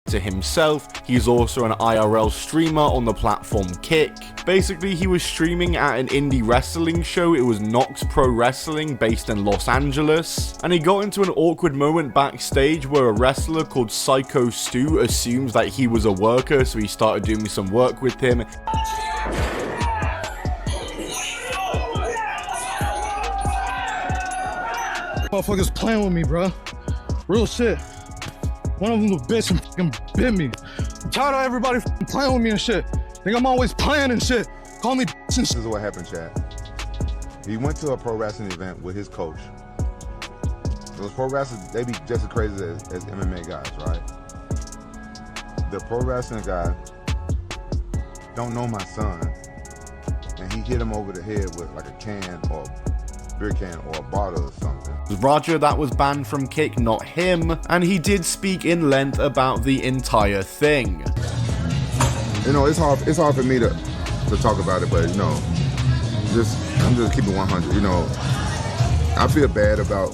To himself, he's also an IRL streamer on the platform Kick. Basically, he was streaming at an indie wrestling show. It was Knox Pro Wrestling based in Los Angeles, and he got into an awkward moment backstage where a wrestler called Psycho Stu assumes that he was a worker, so he started doing some work with him. Motherfuckers playing with me, bro. Real shit. One of them a bitch and fucking bit me. I'm tired of everybody playing with me and shit. Think I'm always playing and shit. Call me and shit. This is what happened, Chad. He went to a pro wrestling event with his coach. Those pro wrestlers, they be just as crazy as MMA guys, right? The pro wrestling guy don't know my son, and he hit him over the head with like a can or beer can or a bottle or something. It was Roger that was banned from Kick, not him, and he did speak in length about the entire thing. You know, it's hard for me to talk about it, but you know, I'm just keeping 100. You know, I feel bad about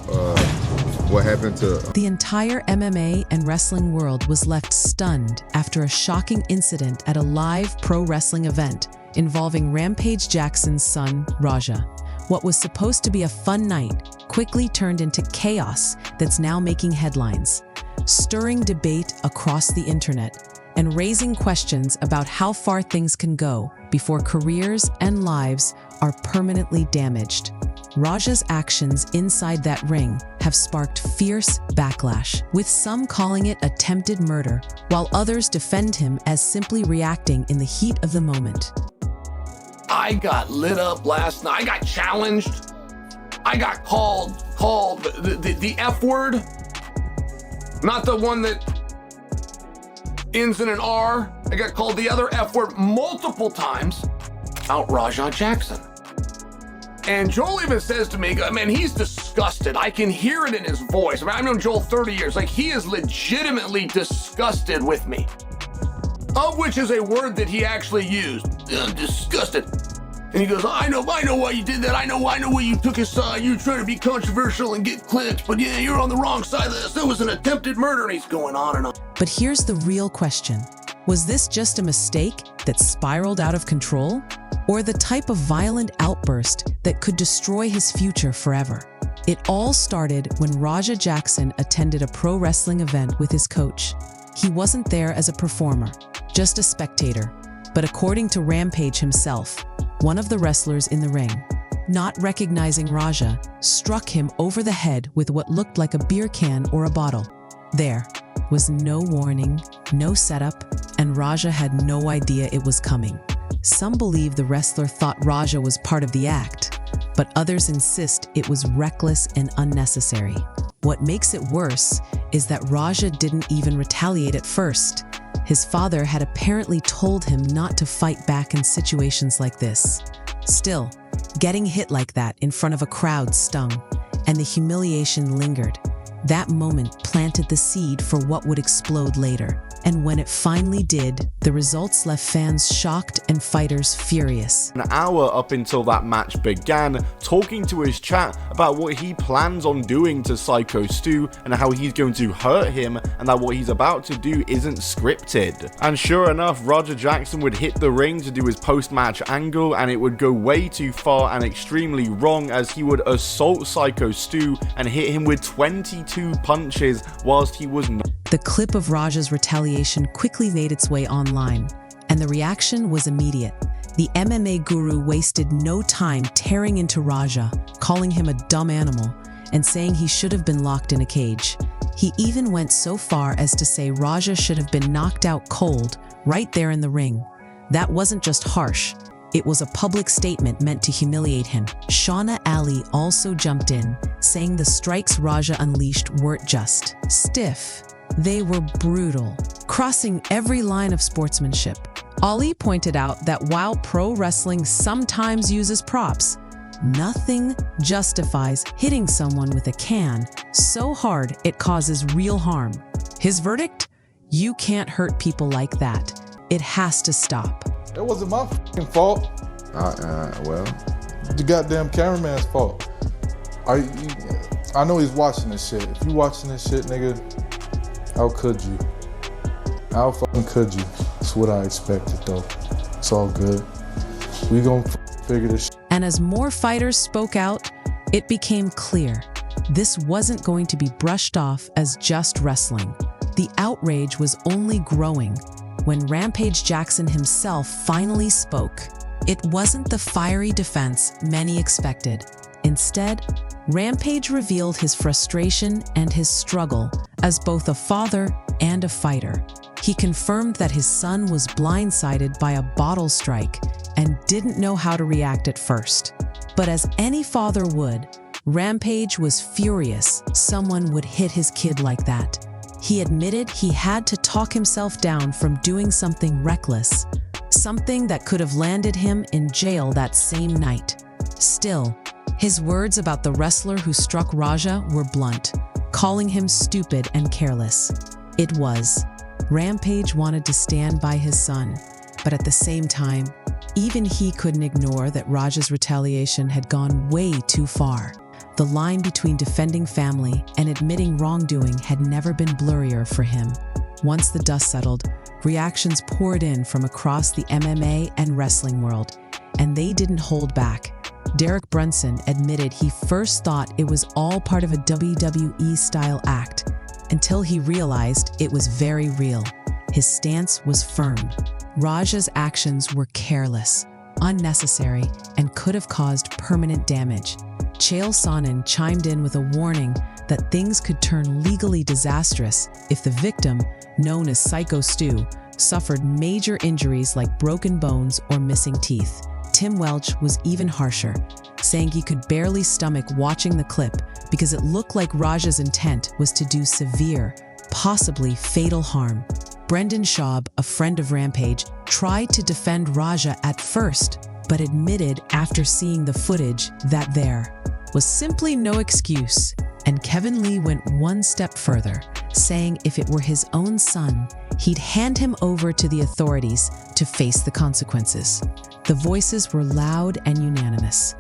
what happened to... The entire MMA and wrestling world was left stunned after a shocking incident at a live pro wrestling event involving Rampage Jackson's son, Raja. What was supposed to be a fun night quickly turned into chaos that's now making headlines, stirring debate across the internet, and raising questions about how far things can go before careers and lives are permanently damaged. Raja's actions inside that ring have sparked fierce backlash, with some calling it attempted murder, while others defend him as simply reacting in the heat of the moment. I got lit up last night. I got challenged. I got called the F word. Not the one that ends in an R. I got called the other F word multiple times. Outrage Jackson. And Joel even says to me, man, he's disgusted. I can hear it in his voice. I mean, I've known Joel 30 years. Like, he is legitimately disgusted with me. Of which is a word that he actually used. Disgusted. And he goes, I know why you did that. I know why you took his side. You were trying to be controversial and get clicks, but yeah, you're on the wrong side of this. It was an attempted murder, and he's going on and on. But here's the real question. Was this just a mistake that spiraled out of control? Or the type of violent outburst that could destroy his future forever? It all started when Raja Jackson attended a pro wrestling event with his coach. He wasn't there as a performer, just a spectator. But according to Rampage himself, one of the wrestlers in the ring, not recognizing Raja, struck him over the head with what looked like a beer can or a bottle. There was no warning, no setup, and Raja had no idea it was coming. Some believe the wrestler thought Raja was part of the act, but others insist it was reckless and unnecessary. What makes it worse is that Raja didn't even retaliate at first. His father had apparently told him not to fight back in situations like this. Still, getting hit like that in front of a crowd stung, and the humiliation lingered. That moment planted the seed for what would explode later. And when it finally did, the results left fans shocked and fighters furious. An hour up until that match began, talking to his chat about what he plans on doing to Psycho Stu and how he's going to hurt him, and that what he's about to do isn't scripted. And sure enough, Raja Jackson would hit the ring to do his post-match angle, and it would go way too far and extremely wrong, as he would assault Psycho Stu and hit him with 22 punches whilst he was not. The clip of Raja's retaliation quickly made its way online, and the reaction was immediate. The MMA guru wasted no time tearing into Raja, calling him a dumb animal, and saying he should have been locked in a cage. He even went so far as to say Raja should have been knocked out cold, right there in the ring. That wasn't just harsh. It was a public statement meant to humiliate him. Shauna Ali also jumped in, saying the strikes Raja unleashed weren't just stiff. They were brutal, crossing every line of sportsmanship. Ali pointed out that while pro wrestling sometimes uses props, nothing justifies hitting someone with a can so hard it causes real harm. His verdict? You can't hurt people like that. It has to stop. It wasn't my fucking fault. Well, The goddamn cameraman's fault. I know he's watching this shit. If you watching this shit, nigga, how could you? I'll fucking cut you. That's what I expected, though. It's all good. We gonna figure this shit. And as more fighters spoke out, it became clear this wasn't going to be brushed off as just wrestling. The outrage was only growing when Rampage Jackson himself finally spoke. It wasn't the fiery defense many expected. Instead, Rampage revealed his frustration and his struggle as both a father and a fighter. He confirmed that his son was blindsided by a bottle strike and didn't know how to react at first. But as any father would, Rampage was furious someone would hit his kid like that. He admitted he had to talk himself down from doing something reckless, something that could have landed him in jail that same night. Still, his words about the wrestler who struck Raja were blunt, calling him stupid and careless. It was. Rampage wanted to stand by his son, but at the same time, even he couldn't ignore that Raja's retaliation had gone way too far. The line between defending family and admitting wrongdoing had never been blurrier for him. Once the dust settled, reactions poured in from across the MMA and wrestling world, and they didn't hold back. Derek Brunson admitted he first thought it was all part of a WWE-style act, until he realized it was very real. His stance was firm. Raja's actions were careless, unnecessary, and could have caused permanent damage. Chael Sonnen chimed in with a warning that things could turn legally disastrous if the victim, known as Psycho Stu, suffered major injuries like broken bones or missing teeth. Tim Welch was even harsher, saying he could barely stomach watching the clip because it looked like Raja's intent was to do severe, possibly fatal harm. Brendan Schaub, a friend of Rampage, tried to defend Raja at first, but admitted after seeing the footage that there was simply no excuse. And Kevin Lee went one step further, saying if it were his own son, he'd hand him over to the authorities to face the consequences. The voices were loud and unanimous.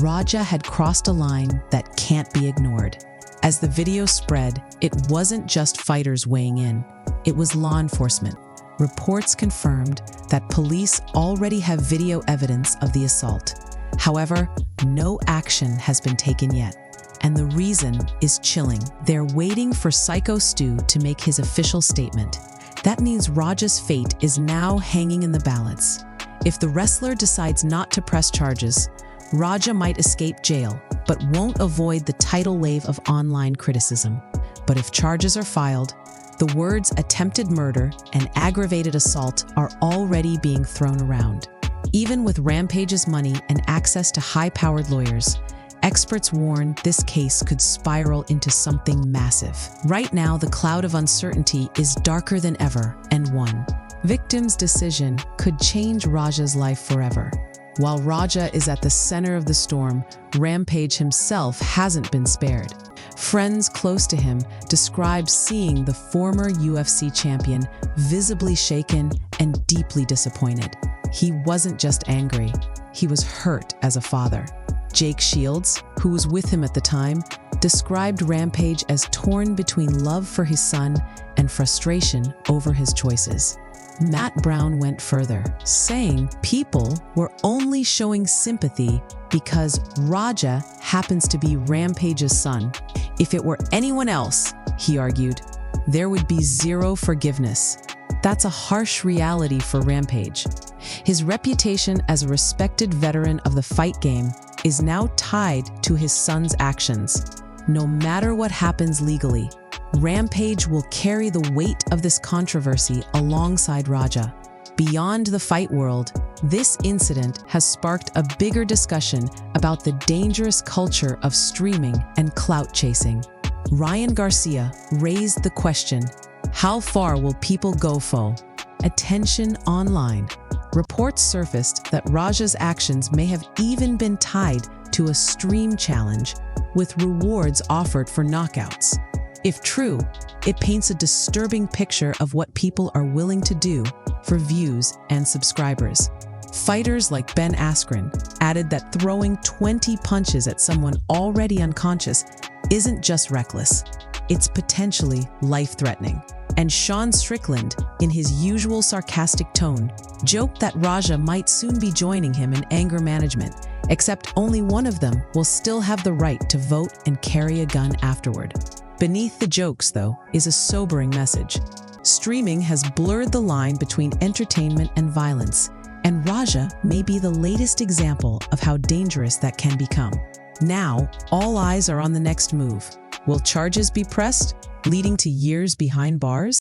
Raja had crossed a line that can't be ignored. As the video spread, it wasn't just fighters weighing in, it was law enforcement. Reports confirmed that police already have video evidence of the assault. However, no action has been taken yet. And the reason is chilling. They're waiting for Psycho Stu to make his official statement. That means Raja's fate is now hanging in the balance. If the wrestler decides not to press charges, Raja might escape jail, but won't avoid the tidal wave of online criticism. But if charges are filed, the words attempted murder and aggravated assault are already being thrown around. Even with Rampage's money and access to high-powered lawyers, experts warn this case could spiral into something massive. Right now, the cloud of uncertainty is darker than ever, and one victim's decision could change Raja's life forever. While Raja is at the center of the storm, Rampage himself hasn't been spared. Friends close to him described seeing the former UFC champion visibly shaken and deeply disappointed. He wasn't just angry, he was hurt as a father. Jake Shields, who was with him at the time, described Rampage as torn between love for his son and frustration over his choices. Matt Brown went further, saying people were only showing sympathy because Raja happens to be Rampage's son. If it were anyone else, he argued, there would be zero forgiveness. That's a harsh reality for Rampage. His reputation as a respected veteran of the fight game is now tied to his son's actions. No matter what happens legally, Rampage will carry the weight of this controversy alongside Raja. Beyond the fight world, this incident has sparked a bigger discussion about the dangerous culture of streaming and clout chasing. Ryan Garcia raised the question, how far will people go for attention online? Reports surfaced that Raja's actions may have even been tied to a stream challenge, with rewards offered for knockouts. If true, it paints a disturbing picture of what people are willing to do for views and subscribers. Fighters like Ben Askren added that throwing 20 punches at someone already unconscious isn't just reckless, it's potentially life-threatening. And Sean Strickland, in his usual sarcastic tone, joked that Raja might soon be joining him in anger management, except only one of them will still have the right to vote and carry a gun afterward. Beneath the jokes, though, is a sobering message. Streaming has blurred the line between entertainment and violence, and Raja may be the latest example of how dangerous that can become. Now, all eyes are on the next move. Will charges be pressed, leading to years behind bars?